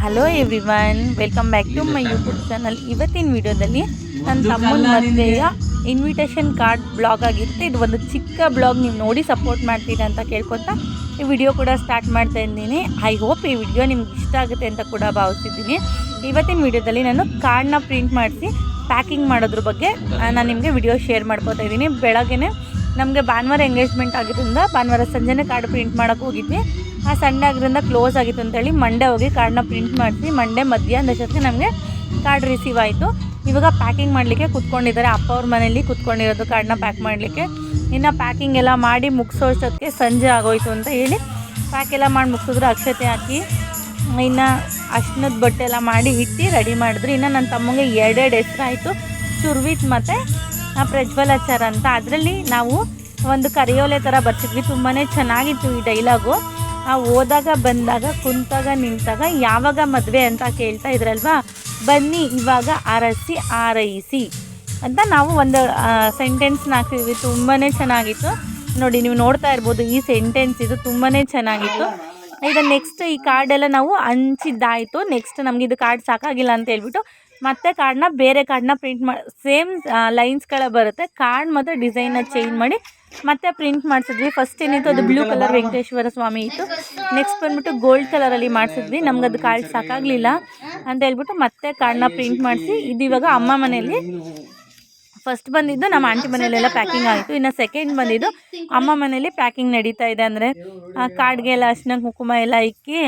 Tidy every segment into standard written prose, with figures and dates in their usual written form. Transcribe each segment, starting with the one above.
Hello everyone, welcome back to my YouTube channel. ಇವತ್ತಿನ ವಿಡಿಯೋದಲ್ಲಿ ನನ್ನ ತಮ್ಮನ ಮದುವೆಯ ಇನ್ವಿಟೇಷನ್ ಕಾರ್ಡ್ ಬ್ಲಾಗ್ ಆಗಿರುತ್ತೆ. ಇದು ಒಂದು ಚಿಕ್ಕ ಬ್ಲಾಗ್, ನೀವು ನೋಡಿ ಸಪೋರ್ಟ್ ಮಾಡ್ತೀರಾ ಅಂತ ಕೇಳ್ಕೊತಾ ಈ ವಿಡಿಯೋ ಕೂಡ ಸ್ಟಾರ್ಟ್ ಮಾಡ್ತಾ ಇದ್ದೀನಿ. ಐ ಹೋಪ್ ಈ ವಿಡಿಯೋ ನಿಮ್ಗೆ ಇಷ್ಟ ಆಗುತ್ತೆ ಅಂತ ಕೂಡ ಭಾವಿಸಿದ್ದೀನಿ. ಇವತ್ತಿನ ವಿಡಿಯೋದಲ್ಲಿ ನಾನು ಕಾರ್ಡ್ನ ಪ್ರಿಂಟ್ ಮಾಡಿಸಿ ಪ್ಯಾಕಿಂಗ್ ಮಾಡೋದ್ರ ಬಗ್ಗೆ ನಾನು ನಿಮಗೆ ವಿಡಿಯೋ ಶೇರ್ ಮಾಡ್ಕೋತಾ ಇದ್ದೀನಿ. ಬೆಳಗ್ಗೆ ನಮಗೆ ಭಾನುವಾರ ಎಂಗೇಜ್ಮೆಂಟ್ ಆಗಿದ್ದರಿಂದ ಭಾನುವಾರ ಸಂಜೆನೇ ಕಾರ್ಡ್ ಪ್ರಿಂಟ್ ಮಾಡೋಕ್ಕೆ ಹೋಗಿದ್ವಿ. ಆ ಸಂಡೇ ಆಗಿದ್ದರಿಂದ ಕ್ಲೋಸ್ ಆಗಿತ್ತು ಅಂತೇಳಿ ಮಂಡೇ ಹೋಗಿ ಕಾರ್ಡ್ನ ಪ್ರಿಂಟ್ ಮಾಡಿಸಿ ಮಂಡೇ ಮಧ್ಯಾಹ್ನದಷ್ಟೊತ್ತಿಗೆ ನಮಗೆ ಕಾರ್ಡ್ ರಿಸೀವ್ ಆಯಿತು. ಇವಾಗ ಪ್ಯಾಕಿಂಗ್ ಮಾಡಲಿಕ್ಕೆ ಕೂತ್ಕೊಂಡಿದ್ದಾರೆ. ಅಪ್ಪ ಅವ್ರ ಮನೇಲಿ ಕೂತ್ಕೊಂಡಿರೋದು ಕಾರ್ಡ್ನ ಪ್ಯಾಕ್ ಮಾಡಲಿಕ್ಕೆ. ಇನ್ನು ಪ್ಯಾಕಿಂಗ್ ಎಲ್ಲ ಮಾಡಿ ಮುಗಿಸೋಷ್ಟೊತ್ತಿಗೆ ಸಂಜೆ ಆಗೋಯ್ತು ಅಂತ ಹೇಳಿ ಪ್ಯಾಕ್ ಎಲ್ಲ ಮಾಡಿ ಮುಗಿಸಿದ್ರು. ಅಕ್ಷತೆ ಹಾಕಿ ಇನ್ನು ಅರ್ಶಿನದ ಬಟ್ಟೆ ಎಲ್ಲ ಮಾಡಿ ಇಟ್ಟು ರೆಡಿ ಮಾಡಿದ್ರು. ಇನ್ನು ನನ್ನ ತಮ್ಮಂಗೆ ಎರಡೆರಡು ಹೆಸರಾಯಿತು, ಸುರ್ವಿತ್ ಮತ್ತು ಪ್ರಜ್ವಲಾಚಾರ ಅಂತ. ಅದರಲ್ಲಿ ನಾವು ಒಂದು ಕರಿಯೋಲೆ ಥರ ಬರ್ತಿದ್ವಿ. ತುಂಬಾ ಚೆನ್ನಾಗಿತ್ತು ಈ ಡೈಲಾಗು. ಹೋದಾಗ ಬಂದಾಗ ಕುಂತಾಗ ನಿಂತಾಗ ಯಾವಾಗ ಮದುವೆ ಅಂತ ಕೇಳ್ತಾ ಇದ್ರಲ್ವಾ, ಬನ್ನಿ ಇವಾಗ ಅರಸಿ ಆರೈಸಿ ಅಂತ ನಾವು ಒಂದು ಸೆಂಟೆನ್ಸ್ನ ಹಾಕ್ತಿದ್ವಿ. ತುಂಬಾ ಚೆನ್ನಾಗಿತ್ತು ನೋಡಿ, ನೀವು ನೋಡ್ತಾ ಇರ್ಬೋದು ಈ ಸೆಂಟೆನ್ಸ್. ಇದು ತುಂಬಾ ಚೆನ್ನಾಗಿತ್ತು. ಈಗ ನೆಕ್ಸ್ಟ್ ಈ ಕಾರ್ಡೆಲ್ಲ ನಾವು ಹಂಚಿದ್ದಾಯಿತು. ನೆಕ್ಸ್ಟ್ ನಮಗೆ ಇದು ಕಾರ್ಡ್ ಸಾಕಾಗಿಲ್ಲ ಅಂತ ಹೇಳ್ಬಿಟ್ಟು ಮತ್ತೆ ಕಾರ್ಡ್ನ ಬೇರೆ ಕಾರ್ಡ್ನ ಪ್ರಿಂಟ್ ಮಾಡಿ ಸೇಮ್ ಲೈನ್ಸ್ಗಳ ಬರುತ್ತೆ. ಕಾರ್ಡ್ ಮತ್ತು ಡಿಸೈನ್ನ ಚೇಂಜ್ ಮಾಡಿ ಮತ್ತೆ ಪ್ರಿಂಟ್ ಮಾಡಿಸಿದ್ವಿ. ಫಸ್ಟ್ ಏನಿತ್ತು ಅದು ಬ್ಲೂ ಕಲರ್ ವೆಂಕಟೇಶ್ವರ ಸ್ವಾಮಿ ಇತ್ತು. ನೆಕ್ಸ್ಟ್ ಬಂದುಬಿಟ್ಟು ಗೋಲ್ಡ್ ಕಲರಲ್ಲಿ ಮಾಡಿಸಿದ್ವಿ. ನಮ್ಗೆ ಅದು ಕಾರ್ಡ್ ಸಾಕಾಗಲಿಲ್ಲ ಅಂತ ಹೇಳ್ಬಿಟ್ಟು ಮತ್ತೆ ಕಾರ್ಡ್ನ ಪ್ರಿಂಟ್ ಮಾಡಿಸಿ ಇದು ಇವಾಗ ಅಮ್ಮ ಮನೆಯಲ್ಲಿ ಫಸ್ಟ್ ಬಂದಿದ್ದು ನಮ್ಮ ಆಂಟಿ ಮನೆಯಲ್ಲೆಲ್ಲ ಪ್ಯಾಕಿಂಗ್ ಆಯಿತು. ಇನ್ನು ಸೆಕೆಂಡ್ ಬಂದಿದ್ದು ಅಮ್ಮ ಮನೇಲಿ ಪ್ಯಾಕಿಂಗ್ ನಡೀತಾ ಇದೆ. ಅಂದರೆ ಕಾರ್ಡ್ಗೆಲ್ಲ ಅರ್ಶಿನ ಕುಂಕುಮ ಎಲ್ಲ ಇಕ್ಕಿ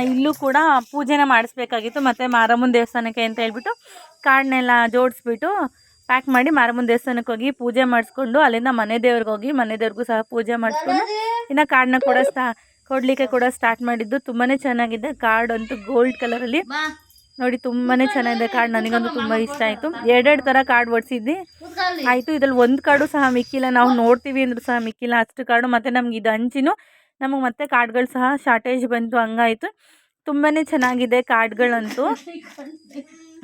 ಇಲ್ಲೂ ಕೂಡ ಪೂಜೆನ ಮಾಡಿಸ್ಬೇಕಾಗಿತ್ತು. ಮತ್ತು ಮಾರಮ್ಮನ ದೇವಸ್ಥಾನಕ್ಕೆ ಅಂತ ಹೇಳ್ಬಿಟ್ಟು ಕಾರ್ಡ್ನೆಲ್ಲ ಜೋಡಿಸ್ಬಿಟ್ಟು ಪ್ಯಾಕ್ ಮಾಡಿ ಮಾರಮ್ಮನ ದೇವಸ್ಥಾನಕ್ಕೆ ಹೋಗಿ ಪೂಜೆ ಮಾಡಿಸ್ಕೊಂಡು ಅಲ್ಲಿಂದ ಮನೆ ದೇವ್ರಿಗೆ ಹೋಗಿ ಮನೆ ದೇವ್ರಿಗೂ ಸಹ ಪೂಜೆ ಮಾಡಿಸ್ಕೊಂಡು ಇನ್ನು ಕಾರ್ಡ್ನ ಕೂಡ ಕೊಡಲಿಕ್ಕೆ ಕೂಡ ಸ್ಟಾರ್ಟ್ ಮಾಡಿದ್ದು. ತುಂಬಾ ಚೆನ್ನಾಗಿದೆ ಕಾರ್ಡ್ ಅಂತೂ. ಗೋಲ್ಡ್ ಕಲರಲ್ಲಿ ನೋಡಿ, ತುಂಬಾ ಚೆನ್ನಾಗಿದೆ ಕಾರ್ಡ್. ನನಗಂತೂ ತುಂಬ ಇಷ್ಟ ಆಯಿತು. ಎರಡೆರಡು ಥರ ಕಾರ್ಡ್ ಒಡಿಸಿದ್ವಿ ಆಯಿತು. ಇದರಲ್ಲಿ ಒಂದು ಕಾರ್ಡು ಸಹ ಮಿಕ್ಕಿಲ್ಲ. ನಾವು ನೋಡ್ತೀವಿ ಅಂದರೂ ಸಹ ಮಿಕ್ಕಿಲ್ಲ ಅಷ್ಟು ಕಾರ್ಡು. ಮತ್ತು ನಮ್ಗೆ ಇದು ಹಂಚಿನೂ ನಮಗೆ ಮತ್ತೆ ಕಾರ್ಡ್ಗಳು ಸಹ ಶಾರ್ಟೇಜ್ ಬಂತು, ಹಂಗಾಯಿತು. ತುಂಬಾ ಚೆನ್ನಾಗಿದೆ ಕಾರ್ಡ್ಗಳಂತೂ.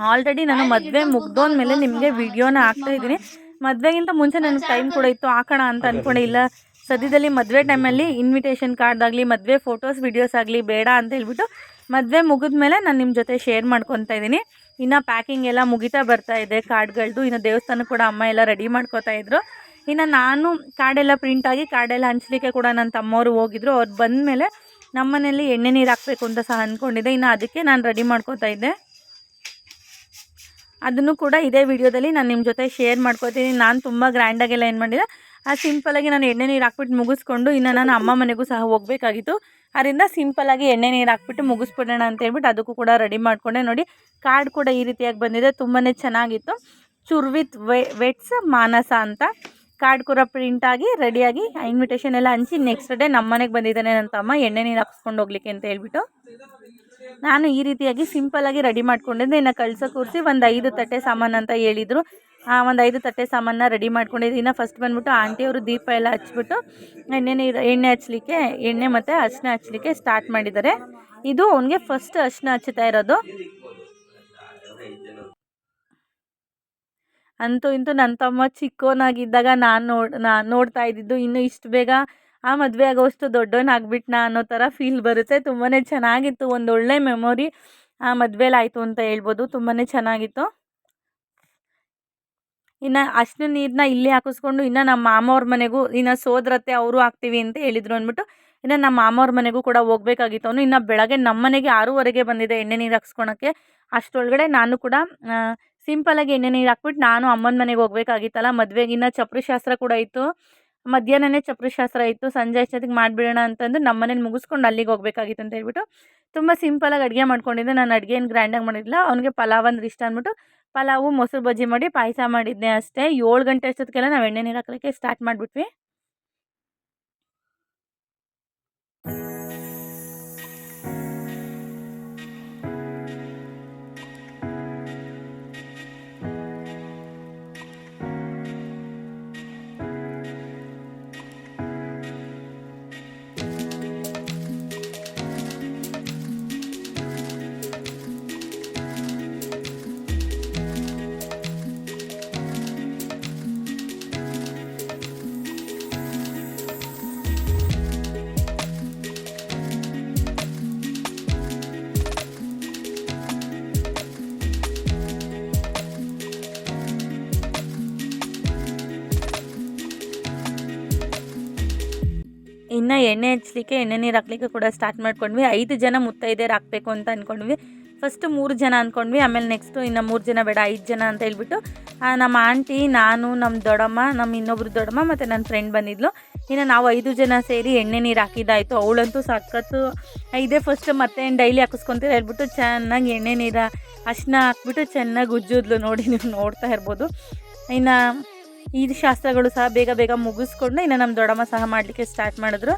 ಆಲ್ರೆಡಿ ನಾನು ಮದುವೆ ಮುಗ್ದೋದ್ಮೇಲೆ ನಿಮಗೆ ವಿಡಿಯೋನ ಹಾಕ್ತಾಯಿದ್ದೀನಿ. ಮದುವೆಗಿಂತ ಮುಂಚೆ ನನಗೆ ಟೈಮ್ ಕೂಡ ಇತ್ತು, ಹಾಕೋಣ ಅಂತ ಅಂದ್ಕೊಂಡೆ. ಇಲ್ಲ ಸದ್ಯದಲ್ಲಿ ಮದುವೆ ಟೈಮಲ್ಲಿ ಇನ್ವಿಟೇಷನ್ ಕಾರ್ಡ್ ಆಗಲಿ ಮದುವೆ ಫೋಟೋಸ್ ವೀಡಿಯೋಸ್ ಆಗಲಿ ಬೇಡ ಅಂತ ಹೇಳ್ಬಿಟ್ಟು ಮದುವೆ ಮುಗಿದ್ಮೇಲೆ ನಾನು ನಿಮ್ಮ ಜೊತೆ ಶೇರ್ ಮಾಡ್ಕೊತಾ ಇದ್ದೀನಿ. ಇನ್ನು ಪ್ಯಾಕಿಂಗ್ ಎಲ್ಲ ಮುಗಿತಾ ಬರ್ತಾ ಇದೆ ಕಾರ್ಡ್ಗಳದ್ದು. ಇನ್ನು ದೇವಸ್ಥಾನ ಕೂಡ ಅಮ್ಮ ಎಲ್ಲ ರೆಡಿ ಮಾಡ್ಕೋತಾ ಇದ್ರು. ಇನ್ನು ನಾನು ಕಾರ್ಡೆಲ್ಲ ಪ್ರಿಂಟಾಗಿ ಕಾರ್ಡೆಲ್ಲ ಹಂಚಲಿಕ್ಕೆ ಕೂಡ ನನ್ನ ತಮ್ಮವರು ಹೋಗಿದ್ರು. ಅವ್ರು ಬಂದಮೇಲೆ ನಮ್ಮ ಮನೇಲಿ ಎಣ್ಣೆ ನೀರು ಹಾಕಬೇಕು ಅಂತ ಸಹ ಅಂದ್ಕೊಂಡಿದ್ದೆ. ಇನ್ನು ಅದಕ್ಕೆ ನಾನು ರೆಡಿ ಮಾಡ್ಕೋತಾ ಇದ್ದೆ. ಅದನ್ನು ಕೂಡ ಇದೇ ವಿಡಿಯೋದಲ್ಲಿ ನಾನು ನಿಮ್ಮ ಜೊತೆ ಶೇರ್ ಮಾಡ್ಕೋತೀನಿ. ನಾನು ತುಂಬ ಗ್ರ್ಯಾಂಡಾಗೆಲ್ಲ ಏನು ಮಾಡಿದೆ, ಸಿಂಪಲಾಗಿ ನಾನು ಎಣ್ಣೆ ನೀರು ಹಾಕ್ಬಿಟ್ಟು ಮುಗಿಸ್ಕೊಂಡು ಇನ್ನು ನಾನು ಅಮ್ಮ ಮನೆಗೂ ಸಹ ಹೋಗಬೇಕಾಗಿತ್ತು. ಅದರಿಂದ ಸಿಂಪಲಾಗಿ ಎಣ್ಣೆ ನೀರು ಹಾಕ್ಬಿಟ್ಟು ಮುಗಿಸ್ಬಿಡೋಣ ಅಂತ ಹೇಳ್ಬಿಟ್ಟು ಅದಕ್ಕೂ ಕೂಡ ರೆಡಿ ಮಾಡಿಕೊಂಡೆ. ನೋಡಿ ಕಾರ್ಡ್ ಕೂಡ ಈ ರೀತಿಯಾಗಿ ಬಂದಿದೆ, ತುಂಬಾ ಚೆನ್ನಾಗಿತ್ತು. ಸುರ್ವಿತ್ ವೆಟ್ಸ್ ಮಾನಸ ಅಂತ ಕಾರ್ಡ್ ಕೂಡ ಪ್ರಿಂಟಾಗಿ ರೆಡಿಯಾಗಿ ಇನ್ವಿಟೇಷನ್ ಎಲ್ಲ ಹಂಚಿ ನೆಕ್ಸ್ಟ್ ಡೇ ನಮ್ಮ ಮನೆಗೆ ಬಂದಿದ್ದಾನೆ ನನ್ನ ತಮ್ಮ ಎಣ್ಣೆ ನೀರು ಹಾಕ್ಸ್ಕೊಂಡು ಹೋಗ್ಲಿಕ್ಕೆ ಅಂತ ಹೇಳ್ಬಿಟ್ಟು. ನಾನು ಈ ರೀತಿಯಾಗಿ ಸಿಂಪಲಾಗಿ ರೆಡಿ ಮಾಡ್ಕೊಂಡಿದ್ದೆ. ಇನ್ನು ಕಳ್ಸೋ ಕೂರಿಸಿ ಒಂದು 5 ತಟ್ಟೆ ಸಾಮಾನು ಅಂತ ಹೇಳಿದರು. ಒಂದು 5 ತಟ್ಟೆ ಸಾಮಾನ ರೆಡಿ ಮಾಡ್ಕೊಂಡಿದ್ದೀನಿ. ಇನ್ನು ಫಸ್ಟ್ ಬಂದುಬಿಟ್ಟು ಆಂಟಿಯವರು ದೀಪ ಎಲ್ಲ ಹಚ್ಬಿಟ್ಟು ಎಣ್ಣೆ ಹಚ್ಚಲಿಕ್ಕೆ ಎಣ್ಣೆ ಮತ್ತು ಅರಿಶಿನ ಹಚ್ಚಲಿಕ್ಕೆ ಸ್ಟಾರ್ಟ್ ಮಾಡಿದ್ದಾರೆ. ಇದು ಅವನಿಗೆ ಫಸ್ಟ್ ಅರಿಶಿನ ಹಚ್ಚುತ್ತಾ ಇರೋದು. ಅಂತೂ ಇಂತೂ ನನ್ನ ತಮ್ಮ ಚಿಕ್ಕವನಾಗಿದ್ದಾಗ ನಾನು ನೋಡ್ತಾ ಇದ್ದಿದ್ದು ಇನ್ನು ಇಷ್ಟು ಬೇಗ ಆ ಮದುವೆ ಆಗೋಷ್ಟು ದೊಡ್ಡವನಾಗ್ಬಿಟ್ನ ಅನ್ನೋ ಥರ ಫೀಲ್ ಬರುತ್ತೆ. ತುಂಬಾ ಚೆನ್ನಾಗಿತ್ತು. ಒಂದು ಒಳ್ಳೆ ಮೆಮೊರಿ ಆ ಮದುವೆಲಾಯಿತು ಅಂತ ಹೇಳ್ಬೋದು. ತುಂಬಾ ಚೆನ್ನಾಗಿತ್ತು. ಇನ್ನು ಅಷ್ಟು ನೀರನ್ನ ಇಲ್ಲಿ ಹಾಕಿಸ್ಕೊಂಡು ಇನ್ನು ನಮ್ಮ ಮಾಮವ್ರ ಮನೆಗೂ ಇನ್ನು ಸೋದರತ್ತೆ ಅವರು ಹಾಕ್ತೀವಿ ಅಂತ ಹೇಳಿದರು ಅಂದ್ಬಿಟ್ಟು ಇನ್ನು ನಮ್ಮ ಮಾಮವ್ರ ಮನೆಗೂ ಕೂಡ ಹೋಗ್ಬೇಕಾಗಿತ್ತು ಅವನು. ಇನ್ನು ಬೆಳಗ್ಗೆ ನಮ್ಮ ಮನೆಗೆ 6:30ಗೆ ಬಂದಿದ್ದೆ ಎಣ್ಣೆ ನೀರು ಹಾಕ್ಸ್ಕೊಳಕ್ಕೆ. ಅಷ್ಟರೊಳಗಡೆ ನಾನು ಕೂಡ ಸಿಂಪಲಾಗಿ ಎಣ್ಣೆ ನೀರು ಹಾಕ್ಬಿಟ್ಟು ನಾನು ಅಮ್ಮನ ಮನೆಗೆ ಹೋಗ್ಬೇಕಾಗಿತ್ತಲ್ಲ ಮದುವೆಗೆ. ಇನ್ನು ಚಪ್ರ ಶಾಸ್ತ್ರ ಕೂಡ ಇತ್ತು, ಮಧ್ಯಾಹ್ನನೇ ಚಪ್ರ ಶಾಸ್ತ್ರ ಇತ್ತು. ಸಂಜೆ ಅಷ್ಟೊತ್ತಿಗೆ ಮಾಡಿಬಿಡೋಣ ಅಂತಂದು ನಮ್ಮ ಮನೇಲಿ ಮುಗಿಸ್ಕೊಂಡು ಅಲ್ಲಿಗೆ ಹೋಗ್ಬೇಕಾಗಿತ್ತು ಅಂತ ಹೇಳ್ಬಿಟ್ಟು ತುಂಬ ಸಿಂಪಲಾಗಿ ಅಡುಗೆ ಮಾಡ್ಕೊಂಡಿದ್ದೆ. ನಾನು ಅಡುಗೆ ಏನು ಗ್ರ್ಯಾಂಡಾಗಿ ಮಾಡಿರಲಿಲ್ಲ. ಅವನಿಗೆ ಪಲಾವ್ ಅಂದ್ರೆ ಇಷ್ಟ ಅಂದ್ಬಿಟ್ಟು ಪಲಾವು ಮೊಸರು ಬಜ್ಜಿ ಮಾಡಿ ಪಾಯಸ ಮಾಡಿದ್ದೆ ಅಷ್ಟೇ. 7 ಗಂಟೆ ಅಷ್ಟೊತ್ತಿಗೆಲ್ಲ ನಾವು ಎಣ್ಣೆ ನೀರು ಹಾಕಲಿಕ್ಕೆ ಸ್ಟಾರ್ಟ್ ಮಾಡಿಬಿಟ್ವಿ. ಇನ್ನು ಎಣ್ಣೆ ಹಚ್ಚಲಿಕ್ಕೆ ಎಣ್ಣೆ ನೀರು ಹಾಕ್ಲಿಕ್ಕೆ ಕೂಡ ಸ್ಟಾರ್ಟ್ ಮಾಡ್ಕೊಂಡ್ವಿ. 5 ಜನ ಮುತ್ತೈದೆಯರು ಹಾಕಬೇಕು ಅಂತ ಅಂದ್ಕೊಂಡ್ವಿ. ಫಸ್ಟ್ 3 ಜನ ಅಂದ್ಕೊಂಡ್ವಿ, ಆಮೇಲೆ ನೆಕ್ಸ್ಟು ಇನ್ನು 3 ಜನ ಬೇಡ 5 ಜನ ಅಂತ ಹೇಳ್ಬಿಟ್ಟು ನಮ್ಮ ಆಂಟಿ, ನಾನು, ನಮ್ಮ ದೊಡ್ಡಮ್ಮ, ನಮ್ಮ ಇನ್ನೊಬ್ರು ದೊಡ್ಡಮ್ಮ ಮತ್ತು ನನ್ನ ಫ್ರೆಂಡ್ ಬಂದಿದ್ಲು. ಇನ್ನು ನಾವು 5 ಜನ ಸೇರಿ ಎಣ್ಣೆ ನೀರು ಹಾಕಿದ್ದಾಯಿತು. ಅವಳಂತೂ ಸಖತ್ತು ಇದೇ ಫಸ್ಟ್ ಮತ್ತೆ ಡೈಲಿ ಹಾಕಿಸ್ಕೊತೀವಿ ಹೇಳ್ಬಿಟ್ಟು ಚೆನ್ನಾಗಿ ಎಣ್ಣೆ ನೀರು ಅರಿಶಿನ ಹಾಕ್ಬಿಟ್ಟು ಚೆನ್ನಾಗಿ ಉಜ್ಜಿದ್ಲು. ನೋಡಿ, ನೀವು ನೋಡ್ತಾ ಇರ್ಬೋದು. ಇನ್ನು ಈ ಶಾಸ್ತ್ರಗಳು ಸಹ ಬೇಗ ಬೇಗ ಮುಗಿಸ್ಕೊಂಡು ಇನ್ನು ನಮ್ಮ ದೊಡ್ಡಮ್ಮ ಸಹ ಮಾಡಲಿಕ್ಕೆ ಸ್ಟಾರ್ಟ್ ಮಾಡಿದ್ರು.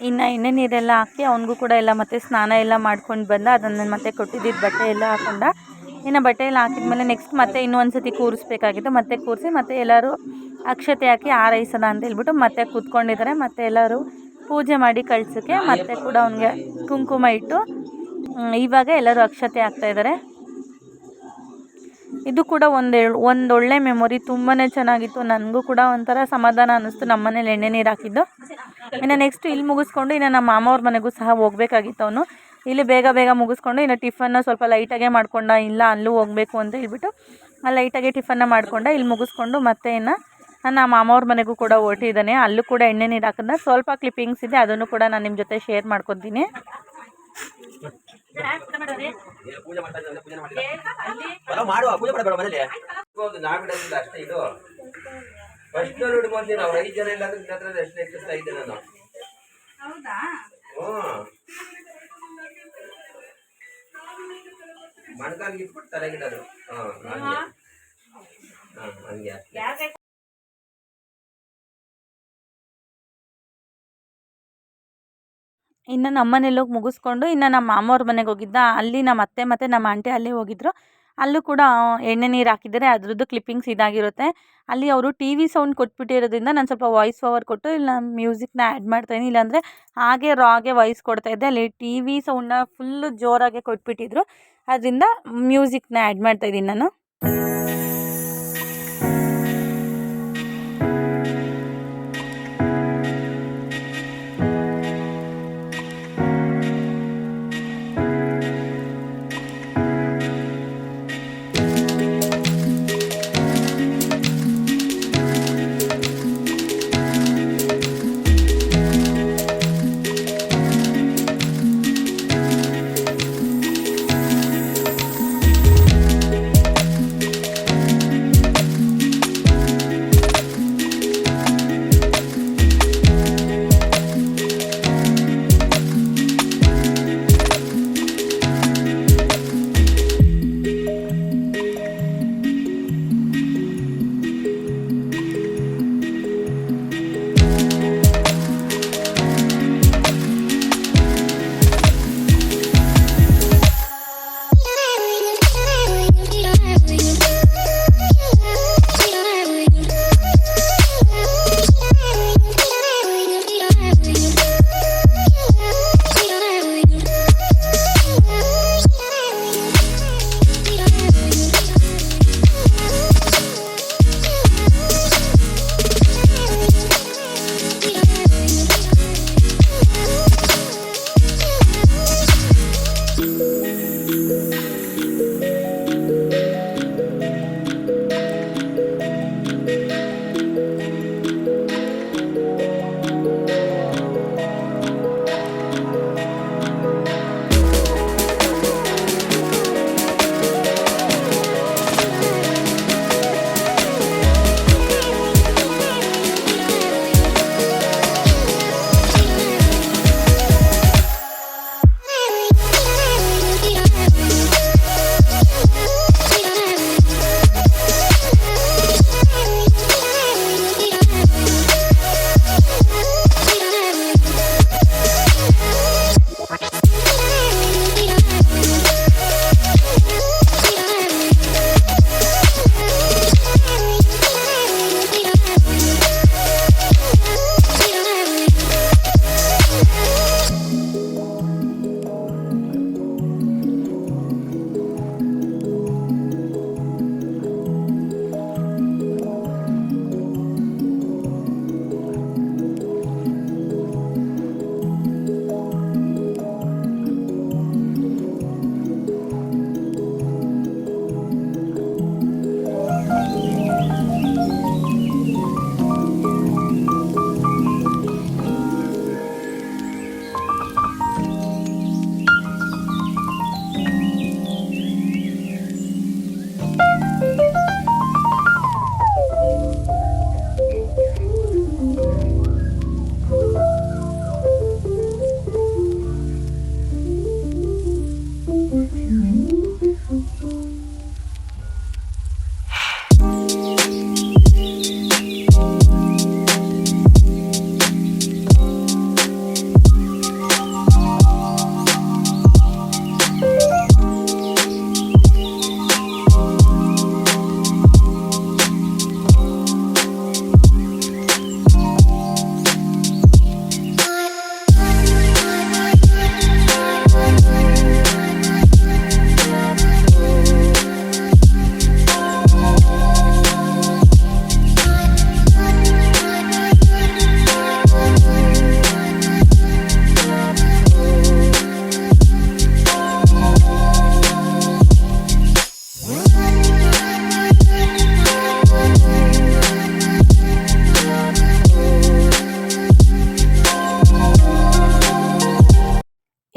ಇನ್ನು ಎಣ್ಣೆ ನೀರೆಲ್ಲ ಹಾಕಿ ಅವನಿಗೂ ಕೂಡ ಎಲ್ಲ ಮತ್ತೆ ಸ್ನಾನ ಎಲ್ಲ ಮಾಡ್ಕೊಂಡು ಬಂದ. ಅದನ್ನು ಮತ್ತೆ ಕೊಟ್ಟಿದ್ದಿದ್ದು ಬಟ್ಟೆ ಎಲ್ಲ ಹಾಕೊಂಡ. ಇನ್ನು ಬಟ್ಟೆ ಎಲ್ಲ ಹಾಕಿದ್ಮೇಲೆ ನೆಕ್ಸ್ಟ್ ಮತ್ತೆ ಇನ್ನೊಂದು ಸತಿ ಕೂರಿಸ್ಬೇಕಾಗಿತ್ತು. ಮತ್ತೆ ಕೂರಿಸಿ ಮತ್ತೆ ಎಲ್ಲರೂ ಅಕ್ಷತೆ ಹಾಕಿ ಹಾರೈಸೋಣ ಅಂತ ಹೇಳ್ಬಿಟ್ಟು ಮತ್ತೆ ಕೂತ್ಕೊಂಡಿದ್ದಾರೆ. ಮತ್ತೆ ಎಲ್ಲರೂ ಪೂಜೆ ಮಾಡಿ ಕಳ್ಸೋಕ್ಕೆ ಮತ್ತೆ ಕೂಡ ಅವನಿಗೆ ಕುಂಕುಮ ಇಟ್ಟು ಇವಾಗ ಎಲ್ಲರೂ ಅಕ್ಷತೆ ಹಾಕ್ತಾಯಿದ್ದಾರೆ. ಇದು ಕೂಡ ಒಂದೊಳ್ಳೆ ಮೆಮೊರಿ, ತುಂಬಾ ಚೆನ್ನಾಗಿತ್ತು. ನನಗೂ ಕೂಡ ಒಂಥರ ಸಮಾಧಾನ ಅನ್ನಿಸ್ತು ನಮ್ಮನೇಲಿ ಎಣ್ಣೆ ನೀರು ಹಾಕಿದ್ದು. ಇನ್ನು ನೆಕ್ಸ್ಟ್ ಇಲ್ಲಿ ಮುಗಿಸ್ಕೊಂಡು ಇನ್ನು ನಮ್ಮ ಮಾಮವ್ರ ಮನೆಗೂ ಸಹ ಹೋಗಬೇಕಾಗಿತ್ತು. ಅವನು ಇಲ್ಲಿ ಬೇಗ ಬೇಗ ಮುಗಿಸ್ಕೊಂಡು ಇನ್ನು ಟಿಫನ್ನ ಸ್ವಲ್ಪ ಲೈಟಾಗೆ ಮಾಡ್ಕೊಂಡ. ಇಲ್ಲ ಅಲ್ಲೂ ಹೋಗಬೇಕು ಅಂತ ಹೇಳ್ಬಿಟ್ಟು ಲೈಟಾಗೆ ಟಿಫನ್ನ ಮಾಡ್ಕೊಂಡ. ಇಲ್ಲಿ ಮುಗಿಸ್ಕೊಂಡು ಮತ್ತೆ ಇನ್ನು ನಮ್ಮ ಮಾಮವ್ರ ಮನೆಗೂ ಕೂಡ ಹೊರಟಿದ್ದಾನೆ. ಅಲ್ಲೂ ಕೂಡ ಎಣ್ಣೆ ನೀರು ಹಾಕಿದ ಸ್ವಲ್ಪ ಕ್ಲಿಪ್ಪಿಂಗ್ಸ್ ಇದೆ, ಅದನ್ನು ಕೂಡ ನಾನು ನಿಮ್ಮ ಜೊತೆ ಶೇರ್ ಮಾಡ್ಕೊತೀನಿ. ಇನ್ನು ನಮ್ಮನೆಲ್ಲೋಗಿ ಮುಗಿಸ್ಕೊಂಡು ಇನ್ನು ನಮ್ಮ ಮಾಮವ್ರ ಮನೆಗೆ ಹೋಗಿದ್ದ. ಅಲ್ಲಿ ನಮ್ಮ ಅತ್ತೆ ಮತ್ತು ನಮ್ಮ ಆಂಟಿ ಅಲ್ಲೇ ಹೋಗಿದ್ರು. ಅಲ್ಲೂ ಕೂಡ ಎಣ್ಣೆ ನೀರು ಹಾಕಿದ್ದಾರೆ. ಅದ್ರದ್ದು ಕ್ಲಿಪ್ಪಿಂಗ್ಸ್ ಇದಾಗಿರುತ್ತೆ. ಅಲ್ಲಿ ಅವರು ಟಿ ವಿ ಸೌಂಡ್ ಕೊಟ್ಬಿಟ್ಟಿರೋದ್ರಿಂದ ನಾನು ಸ್ವಲ್ಪ ವಾಯ್ಸ್ ಓವರ್ ಕೊಟ್ಟು ಇಲ್ಲ ಮ್ಯೂಸಿಕ್ನ ಆ್ಯಡ್ ಮಾಡ್ತಾಯಿದ್ದೀನಿ. ಇಲ್ಲಾಂದರೆ ಹಾಗೆ ರಾಗೆ ವಾಯ್ಸ್ ಕೊಡ್ತಾಯಿದ್ದೆ. ಅಲ್ಲಿ ಟಿ ವಿ ಸೌಂಡನ್ನ ಫುಲ್ಲು ಜೋರಾಗೆ ಕೊಟ್ಬಿಟ್ಟಿದ್ರು. ಅದರಿಂದ ಮ್ಯೂಸಿಕ್ನ ಆ್ಯಡ್ ಮಾಡ್ತಾಯಿದ್ದೀನಿ ನಾನು.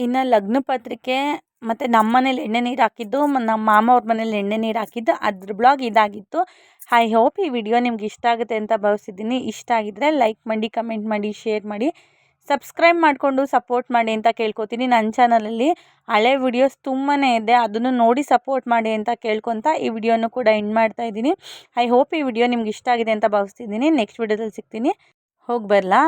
ಇನ್ನು ಲಗ್ನ ಪತ್ರಿಕೆ ಮತ್ತು ನಮ್ಮ ಮನೇಲಿ ಎಣ್ಣೆ ನೀರು ಹಾಕಿದ್ದು ನಮ್ಮ ಮಾಮ ಅವ್ರ ಮನೇಲಿ ಎಣ್ಣೆ ನೀರು ಹಾಕಿದ್ದು ಅದ್ರ ಬ್ಲಾಗ್ ಇದಾಗಿತ್ತು. ಐ ಹೋಪ್ ಈ ವಿಡಿಯೋ ನಿಮ್ಗೆ ಇಷ್ಟ ಆಗುತ್ತೆ ಅಂತ ಭಾವಿಸಿದ್ದೀನಿ. ಇಷ್ಟ ಆಗಿದ್ದರೆ ಲೈಕ್ ಮಾಡಿ, ಕಮೆಂಟ್ ಮಾಡಿ, ಶೇರ್ ಮಾಡಿ, ಸಬ್ಸ್ಕ್ರೈಬ್ ಮಾಡಿಕೊಂಡು ಸಪೋರ್ಟ್ ಮಾಡಿ ಅಂತ ಕೇಳ್ಕೊತೀನಿ. ನನ್ನ ಚಾನಲಲ್ಲಿ ಹಳೆ ವಿಡಿಯೋಸ್ ತುಂಬಾ ಇದೆ, ಅದನ್ನು ನೋಡಿ ಸಪೋರ್ಟ್ ಮಾಡಿ ಅಂತ ಕೇಳ್ಕೊತ ಈ ವಿಡಿಯೋನು ಕೂಡ ಎಂಡ್ ಮಾಡ್ತಾ ಇದ್ದೀನಿ. ಐ ಹೋಪ್ ಈ ವಿಡಿಯೋ ನಿಮ್ಗೆ ಇಷ್ಟ ಆಗಿದೆ ಅಂತ ಭಾವಿಸ್ತಿದ್ದೀನಿ. ನೆಕ್ಸ್ಟ್ ವಿಡಿಯೋದಲ್ಲಿ ಸಿಗ್ತೀನಿ. ಹೋಗಿ ಬರಲಾ?